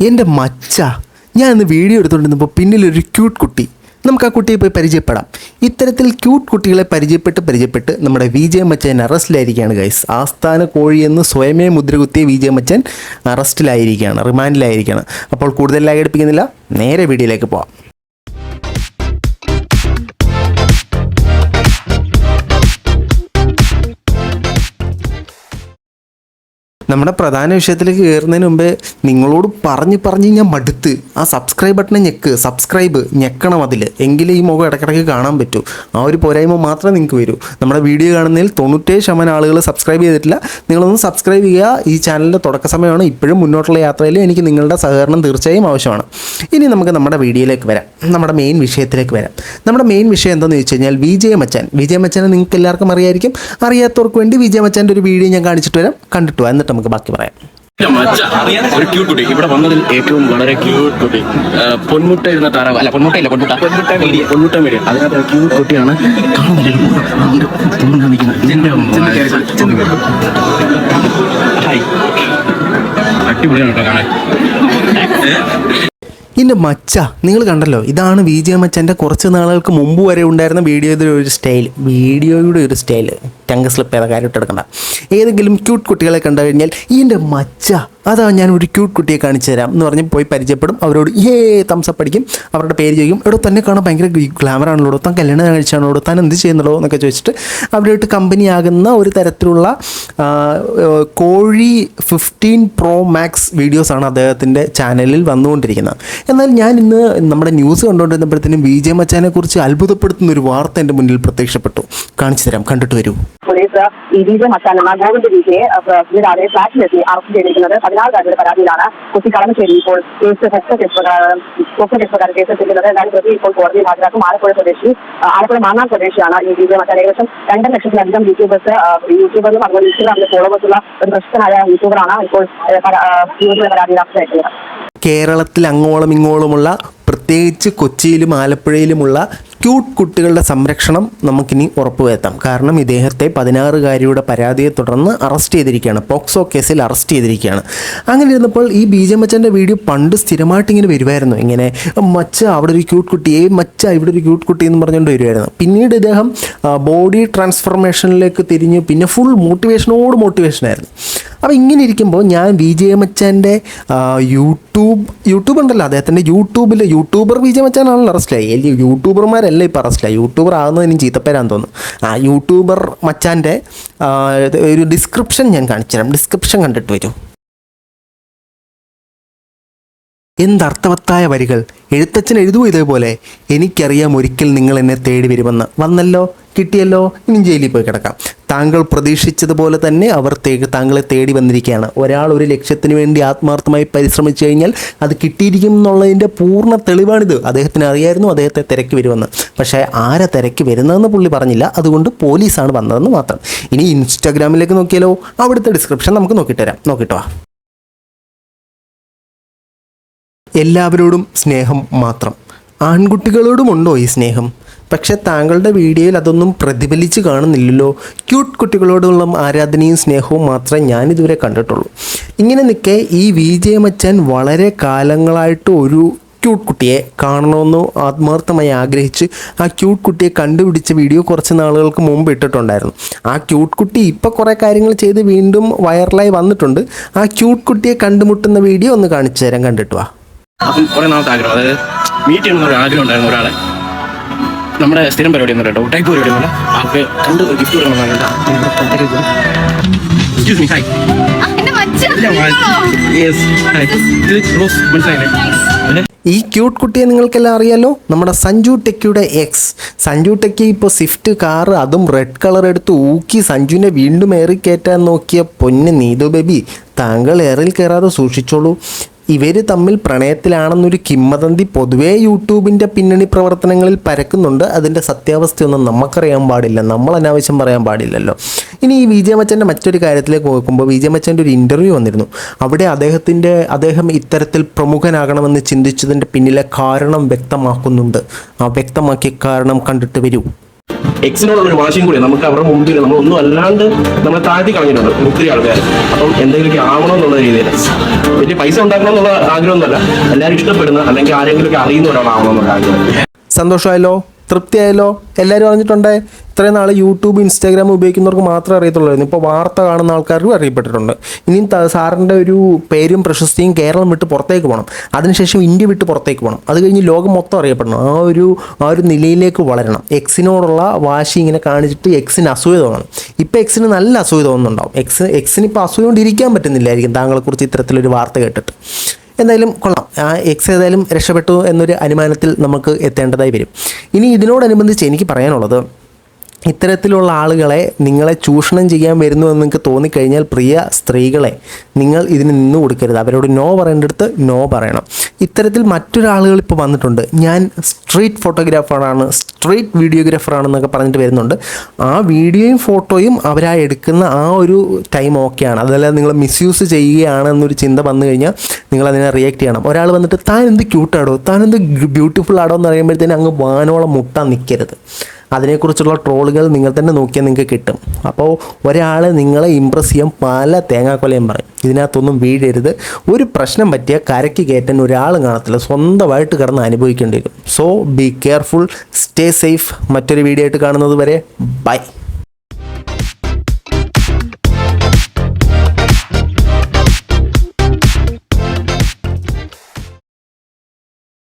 എൻ്റെ മച്ച, ഞാൻ ഇന്ന് വീഡിയോ എടുത്തുകൊണ്ടിരുന്നപ്പോൾ പിന്നിലൊരു ക്യൂട്ട് കുട്ടി. നമുക്ക് ആ കുട്ടിയെ പോയി പരിചയപ്പെടാം. ഇത്തരത്തിൽ ക്യൂട്ട് കുട്ടികളെ പരിചയപ്പെട്ട് നമ്മുടെ വിജയ മച്ചൻ അറസ്റ്റിലായിരിക്കുകയാണ് ഗൈസ്. ആസ്ഥാന കോഴിയെന്ന് സ്വയമേ മുദ്രകുത്തിയ വിജയ മച്ചൻ അറസ്റ്റിലായിരിക്കുകയാണ്, റിമാൻഡിലായിരിക്കുകയാണ്. അപ്പോൾ കൂടുതൽ ലാഗടിപ്പിക്കുന്നില്ല, നേരെ വീഡിയോയിലേക്ക് പോവാം. നമ്മുടെ പ്രധാന വിഷയത്തിലേക്ക് കയറുന്നതിന് മുമ്പേ നിങ്ങളോട് പറഞ്ഞ് ഞാൻ മടുത്ത്. ആ സബ്സ്ക്രൈബ് ബട്ടനെ ഞെക്കണം. അതിൽ എങ്കിലും ഈ മുഖം ഇടയ്ക്കിടയ്ക്ക് കാണാൻ പറ്റൂ. ആ ഒരു പോരായ്മ മാത്രമേ നിങ്ങൾക്ക് വരൂ. നമ്മുടെ വീഡിയോ കാണുന്നതിൽ 97% ആളുകൾ സബ്സ്ക്രൈബ് ചെയ്തിട്ടില്ല. നിങ്ങളൊന്ന് സബ്സ്ക്രൈബ് ചെയ്യുക. ഈ ചാനലിൻ്റെ തുടക്ക സമയമാണ്. ഇപ്പോഴും മുന്നോട്ടുള്ള യാത്രയിൽ എനിക്ക് നിങ്ങളുടെ സഹകരണം തീർച്ചയായും ആവശ്യമാണ്. ഇനി നമുക്ക് നമ്മുടെ വീഡിയോയിലേക്ക് വരാം, നമ്മുടെ മെയിൻ വിഷയത്തിലേക്ക് വരാം. നമ്മുടെ മെയിൻ വിഷയം എന്താണെന്ന് വെച്ച് കഴിഞ്ഞാൽ വിജയ മച്ചനെ നിങ്ങൾക്ക് എല്ലാവർക്കും അറിയായിരിക്കും. അറിയാത്തവർക്ക് വേണ്ടി വിജയ മച്ചാൻ്റെ ഒരു വീഡിയോ ഞാൻ കാണിച്ചിട്ട് വരാം, കണ്ടിട്ട് വാ, എന്നിട്ട് നമുക്ക് ബാക്കി പറയാം. ഒരു ക്യൂട്ട് കുട്ടി ഇവിടെ വന്നതിൽ ഏറ്റവും വളരെ ക്യൂട്ട് കുട്ടി. പൊന്മുട്ട ഇരുന്ന താറാവ് അല്ല, പൊന്മുട്ട മീഡിയ അതിനകത്ത് ക്യൂട്ട് കുട്ടിയാണ്. അടിപൊളിയാണ് കേട്ടോ കാണാൻ. എൻ്റെ മച്ച, നിങ്ങൾ കണ്ടല്ലോ, ഇതാണ് വിജയ മച്ചൻ്റെ കുറച്ച് നാളുകൾക്ക് മുമ്പ് വരെ ഉണ്ടായിരുന്ന വീഡിയോയുടെ ഒരു സ്റ്റൈൽ. ടങ് സ്ലിപ്പ് ചെയ്ത കാര്യം ഇട്ടെടുക്കണ്ട. ഏതെങ്കിലും ക്യൂട്ട് കുട്ടികളെ കണ്ടു കഴിഞ്ഞാൽ എൻ്റെ മച്ച, അതാ ഞാൻ ഒരു ക്യൂട്ട് കുട്ടിയെ കാണിച്ചു തരാം എന്ന് പറഞ്ഞ് പോയി പരിചയപ്പെടും. അവരോട് തംസപ്പ് അടിക്കും. അവരുടെ പേര് ചോദിക്കും. ഇവിടെ തന്നെ കാണാൻ ഭയങ്കര ഗ്ലാമറാണല്ലോ, താൻ കല്യാണം കഴിച്ചാണല്ലോ, താൻ എന്ത് ചെയ്യുന്നുള്ളൂ എന്നൊക്കെ ചോദിച്ചിട്ട് അവരുമായിട്ട് കമ്പനിയാകുന്ന ഒരു തരത്തിലുള്ള കോഴി 15 Pro Max വീഡിയോസാണ് അദ്ദേഹത്തിൻ്റെ ചാനലിൽ വന്നുകൊണ്ടിരിക്കുന്നത്. എന്നാൽ ഞാൻ ഇന്ന് നമ്മുടെ ന്യൂസ് കണ്ടുകൊണ്ടിരുന്നപ്പോഴത്തേനും വിജയ മച്ചാനെ കുറിച്ച് അത്ഭുതപ്പെടുത്തുന്ന ഒരു വാർത്ത എൻ്റെ മുന്നിൽ പ്രത്യക്ഷപ്പെട്ടു. കാണിച്ചു തരാം, കണ്ടിട്ട് വരൂ. പോലീസ് ഈ വിജയ മച്ചാൻ എന്ന ഗോവിന്ദ് വിജയെ ഇതിനാതെ ഫ്ലാറ്റിലെത്തി അറസ്റ്റ് ചെയ്തിരിക്കുന്നത് 16 കാരുടെ പരാതിയിലാണ്. കൊച്ചി കളമശ്ശേരി ഇപ്പോൾ കേസ് പ്രകാരം കേസ് എത്തിക്കുന്നത്. എന്തായാലും പ്രതി ഇപ്പോൾ കോടതിയിൽ ഹാജരാക്കും. ആലപ്പുഴ മാന്നാർ സ്വദേശിയാണ് ഈ വിജയ മച്ചാൻ. ഏകദേശം 2 ലക്ഷത്തിലധികം യൂട്യൂബറും അതുപോലെ ഇൻസ്റ്റഗ്രാമിലെ ഫോളോവേഴ്സുള്ള ഒരു പ്രശസ്തനായ യൂട്യൂബറാണ് ഇപ്പോൾ പരാതിയിൽ അറസ്റ്റ് ആയിട്ടുള്ളത്. കേരളത്തിൽ അങ്ങോളം ഇങ്ങോളമുള്ള, പ്രത്യേകിച്ച് കൊച്ചിയിലും ആലപ്പുഴയിലുമുള്ള ക്യൂട്ട് കുട്ടികളുടെ സംരക്ഷണം നമുക്കിനി ഉറപ്പുവരുത്താം. കാരണം ഇദ്ദേഹത്തെ 16-കാരിയുടെ പരാതിയെ തുടർന്ന് അറസ്റ്റ് ചെയ്തിരിക്കുകയാണ്, പോക്സോ കേസിൽ അറസ്റ്റ് ചെയ്തിരിക്കുകയാണ്. അങ്ങനെ ഇരുന്നപ്പോൾ ഈ വിജയ മച്ചൻ്റെ വീഡിയോ പണ്ട് സ്ഥിരമായിട്ട് ഇങ്ങനെ വരുമായിരുന്നു. ഇങ്ങനെ മച്ച അവിടെ ഒരു ക്യൂട്ട് കുട്ടി, മച്ച ഇവിടെ ഒരു ക്യൂട്ട് കുട്ടി എന്ന് പറഞ്ഞുകൊണ്ട് വരുമായിരുന്നു. പിന്നീട് ഇദ്ദേഹം ബോഡി ട്രാൻസ്ഫോർമേഷനിലേക്ക് തിരിഞ്ഞു. പിന്നെ ഫുൾ മോട്ടിവേഷനായിരുന്നു. അപ്പോൾ ഇങ്ങനെ ഇരിക്കുമ്പോൾ ഞാൻ വിജയ മച്ചാൻ്റെ യൂട്യൂബ് ഉണ്ടല്ലോ, അദ്ദേഹത്തിൻ്റെ യൂട്യൂബർ വിജയ മച്ചാനാണല്ലോ അറസ്റ്റിലായി. യൂട്യൂബർമാരല്ല ഇപ്പോൾ അറസ്റ്റിലായി. യൂട്യൂബർ ആകുന്നതിനും ചീത്തപ്പേരാന്ന് തോന്നുന്നു. യൂട്യൂബർ മച്ചാൻ്റെ ഒരു ഡിസ്ക്രിപ്ഷൻ ഞാൻ കാണിച്ചു തരാം. ഡിസ്ക്രിപ്ഷൻ കണ്ടിട്ട് വരും. എന്തർത്ഥവത്തായ വരികൾ! എഴുത്തച്ഛൻ എഴുതുമോ ഇതേപോലെ? എനിക്കറിയാം ഒരിക്കൽ നിങ്ങൾ എന്നെ തേടി വരുമെന്ന്. വന്നല്ലോ, കിട്ടിയല്ലോ, ഇനി ജയിലിൽ പോയി കിടക്കാം. താങ്കൾ പ്രതീക്ഷിച്ചതുപോലെ തന്നെ അവർ താങ്കളെ തേടി വന്നിരിക്കുകയാണ്. ഒരാൾ ഒരു ലക്ഷ്യത്തിന് വേണ്ടി ആത്മാർത്ഥമായി പരിശ്രമിച്ചു കഴിഞ്ഞാൽ അത് കിട്ടിയിരിക്കും എന്നുള്ളതിൻ്റെ പൂർണ്ണ തെളിവാണിത്. അദ്ദേഹത്തിന് അറിയായിരുന്നു അദ്ദേഹത്തെ തിരക്കി വരുമെന്ന്. പക്ഷേ ആരെ തിരക്കി വരുന്നതെന്ന് പുള്ളി പറഞ്ഞില്ല. അതുകൊണ്ട് പോലീസാണ് വന്നതെന്ന് മാത്രം. ഇനി ഇൻസ്റ്റാഗ്രാമിലേക്ക് നോക്കിയാലോ, അവിടുത്തെ ഡിസ്ക്രിപ്ഷൻ നമുക്ക് നോക്കിയിട്ട് വരാം. നോക്കിയിട്ട് വാ. എല്ലാവരോടും സ്നേഹം മാത്രം. ആൺകുട്ടികളോടുമുണ്ടോ ഈ സ്നേഹം? പക്ഷേ താങ്കളുടെ വീഡിയോയിൽ അതൊന്നും പ്രതിഫലിച്ച് കാണുന്നില്ലല്ലോ. ക്യൂട്ട് കുട്ടികളോടുള്ള ആരാധനയും സ്നേഹവും മാത്രമേ ഞാനിതുവരെ കണ്ടിട്ടുള്ളൂ. ഇങ്ങനെ നിൽക്കെ ഈ വിജയ മച്ചാൻ വളരെ കാലങ്ങളായിട്ട് ഒരു ക്യൂട്ട് കുട്ടിയെ കാണണമെന്ന് ആത്മാർത്ഥമായി ആഗ്രഹിച്ച് ആ ക്യൂട്ട് കുട്ടിയെ കണ്ടുപിടിച്ച വീഡിയോ കുറച്ച് നാളുകൾക്ക് മുമ്പ് ഇട്ടിട്ടുണ്ടായിരുന്നു. ആ ക്യൂട്ട് കുട്ടി ഇപ്പോൾ കുറേ കാര്യങ്ങൾ ചെയ്ത് വീണ്ടും വൈറലായി വന്നിട്ടുണ്ട്. ആ ക്യൂട്ട് കുട്ടിയെ കണ്ടുമുട്ടുന്ന വീഡിയോ ഒന്ന് കാണിച്ചു തരാം, കണ്ടിട്ട് വാ. അപ്പം കുറേ നാളത്തെ ആഗ്രഹം, അതായത് മീറ്റ് ചെയ്യണമെന്നൊരു ആഗ്രഹം ഉണ്ടായിരുന്നു ഒരാളെ. നമ്മുടെ സ്ഥിരം പരിപാടി ഒന്നും കേട്ടോ, ടൈപ്പ് പരിപാടി ഒന്നുമില്ല. ആൾക്ക് കണ്ട് ഗിഫ്റ്റ് കൊടുക്കണം. ഈ ക്യൂട്ട് കുട്ടിയെ നിങ്ങൾക്കെല്ലാം അറിയാലോ, നമ്മുടെ സഞ്ജു ടെക്കിയുടെ എക്സ്. സഞ്ജു ടെക്കി ഇപ്പോൾ സ്വിഫ്റ്റ് കാറ്, അതും റെഡ് കളർ എടുത്ത് ഊക്കി സഞ്ജുവിനെ വീണ്ടും ഏറി കയറ്റാൻ നോക്കിയ പൊന്ന് നീതു ബേബി, താങ്കൾ ഏറിൽ കയറാതെ സൂക്ഷിച്ചോളൂ. ഇവർ തമ്മിൽ പ്രണയത്തിലാണെന്നൊരു കിംവദന്തി പൊതുവേ യൂട്യൂബിൻ്റെ പിന്നണി പ്രവർത്തനങ്ങളിൽ പരക്കുന്നുണ്ട്. അതിൻ്റെ സത്യാവസ്ഥയൊന്നും നമുക്കറിയാൻ പാടില്ല, നമ്മൾ അനാവശ്യം പറയാൻ പാടില്ലല്ലോ. ഇനി ഈ വിജയ മച്ചൻ്റെ മറ്റൊരു കാര്യത്തിലേക്ക് നോക്കുമ്പോൾ വിജയ മച്ചൻ്റെ ഒരു ഇൻ്റർവ്യൂ വന്നിരുന്നു. അവിടെ അദ്ദേഹം ഇത്തരത്തിൽ പ്രമുഖനാകണമെന്ന് ചിന്തിച്ചതിൻ്റെ പിന്നിലെ കാരണം വ്യക്തമാക്കുന്നുണ്ട്. ആ വ്യക്തമാക്കിയ കാരണം കണ്ടിട്ട് വരൂ. എക്സിനോടുള്ള ഒരു വാശിയും കൂടി നമുക്ക് അവരുടെ മുമ്പിൽ നമ്മളൊന്നും അല്ലാണ്ട് നമ്മളെ താഴ്ത്തി കളഞ്ഞിട്ടുണ്ട് ഒത്തിരി ആൾക്കാർ. അപ്പം എന്തെങ്കിലുമൊക്കെ ആവണം എന്നുള്ള രീതിയിൽ വലിയ പൈസ ഉണ്ടാക്കണം എന്നുള്ള ആഗ്രഹമൊന്നുമല്ല, എല്ലാവരും ഇഷ്ടപ്പെടുന്ന അല്ലെങ്കിൽ ആരെങ്കിലുമൊക്കെ അറിയുന്ന ഒരാളാവണം എന്നുള്ള ആഗ്രഹം. സന്തോഷമായല്ലോ, തൃപ്തിയായല്ലോ, എല്ലാവരും അറിഞ്ഞിട്ടുണ്ടേ. ഇത്രയും നാൾ യൂട്യൂബ് ഇൻസ്റ്റാഗ്രാം ഉപയോഗിക്കുന്നവർക്ക് മാത്രമേ അറിയത്തുള്ളായിരുന്നു. ഇപ്പോൾ വാർത്ത കാണുന്ന ആൾക്കാർക്കും അറിയപ്പെട്ടിട്ടുണ്ട്. ഇനിയും സാറിൻ്റെ ഒരു പേരും പ്രശസ്തിയും കേരളം വിട്ട് പുറത്തേക്ക് പോകണം, അതിനുശേഷം ഇന്ത്യ വിട്ട് പുറത്തേക്ക് പോകണം, അത് കഴിഞ്ഞ് ലോകം മൊത്തം അറിയപ്പെടണം. ആ ഒരു നിലയിലേക്ക് വളരണം. എക്സിനോടുള്ള വാശി ഇങ്ങനെ കാണിച്ചിട്ട് എക്സിന് അസൂയ തോന്നണം. ഇപ്പോൾ എക്സിന് നല്ല അസൂയ തോന്നുന്നുണ്ടാവും. എക്സിന് ഇപ്പോൾ അസൂയ കൊണ്ട് ഇരിക്കാൻ പറ്റുന്നില്ലായിരിക്കും താങ്കളെക്കുറിച്ച് ഇത്തരത്തിലൊരു വാർത്ത കേട്ടിട്ട്. എന്തായാലും കൊള്ളാം, ആ എക്സ് ഏതായാലും രക്ഷപ്പെട്ടു എന്നൊരു അനുമാനത്തിൽ നമുക്ക് എത്തേണ്ടതായി വരും. ഇനി ഇതിനോടനുബന്ധിച്ച് എനിക്ക് പറയാനുള്ളത്, ഇത്തരത്തിലുള്ള ആളുകളെ നിങ്ങളെ ചൂഷണം ചെയ്യാൻ വരുന്നു എന്ന് നിങ്ങൾക്ക് തോന്നിക്കഴിഞ്ഞാൽ പ്രിയ സ്ത്രീകളെ നിങ്ങൾ ഇതിന് നിന്ന് കൊടുക്കരുത്. അവരോട് നോ പറയേണ്ടടുത്ത് നോ പറയണം. ഇത്തരത്തിൽ മറ്റൊരാളുകൾ ഇപ്പോൾ വന്നിട്ടുണ്ട്, ഞാൻ സ്ട്രീറ്റ് ഫോട്ടോഗ്രാഫറാണ്, സ്ട്രീറ്റ് വീഡിയോഗ്രാഫറാണെന്നൊക്കെ പറഞ്ഞിട്ട് വരുന്നുണ്ട്. ആ വീഡിയോയും ഫോട്ടോയും അവരാ എടുക്കുന്ന ആ ഒരു ടൈം ഓക്കെയാണ്. അതല്ലാതെ നിങ്ങൾ മിസ്യൂസ് ചെയ്യുകയാണെന്നൊരു ചിന്ത വന്നു കഴിഞ്ഞാൽ നിങ്ങളതിനെ റിയാക്ട് ചെയ്യണം. ഒരാൾ വന്നിട്ട് താൻ എന്ത് ക്യൂട്ടാടോ, താൻ എന്ത് ബ്യൂട്ടിഫുൾ ആടോ എന്ന് പറയുമ്പോഴത്തേനും അങ്ങ് വാനോളം മുട്ടാൻ നിൽക്കരുത്. അതിനെക്കുറിച്ചുള്ള ട്രോളുകൾ നിങ്ങൾ തന്നെ നോക്കിയാൽ നിങ്ങൾക്ക് കിട്ടും. അപ്പോൾ ഒരാൾ നിങ്ങളെ ഇമ്പ്രസ് ചെയ്യാൻ പല തേങ്ങാക്കൊലയും പറയും. ഇതിനകത്തൊന്നും വീഴരുത്. ഒരു പ്രശ്നം പറ്റിയാൽ കരയ്ക്ക് കയറ്റാൻ ഒരാളും കാണത്തില്ല, സ്വന്തമായിട്ട് കിടന്ന് അനുഭവിക്കേണ്ടി വരും. So be careful, stay safe. മറ്റൊരു വീഡിയോ ആയിട്ട് കാണുന്നത് വരെ ബൈ.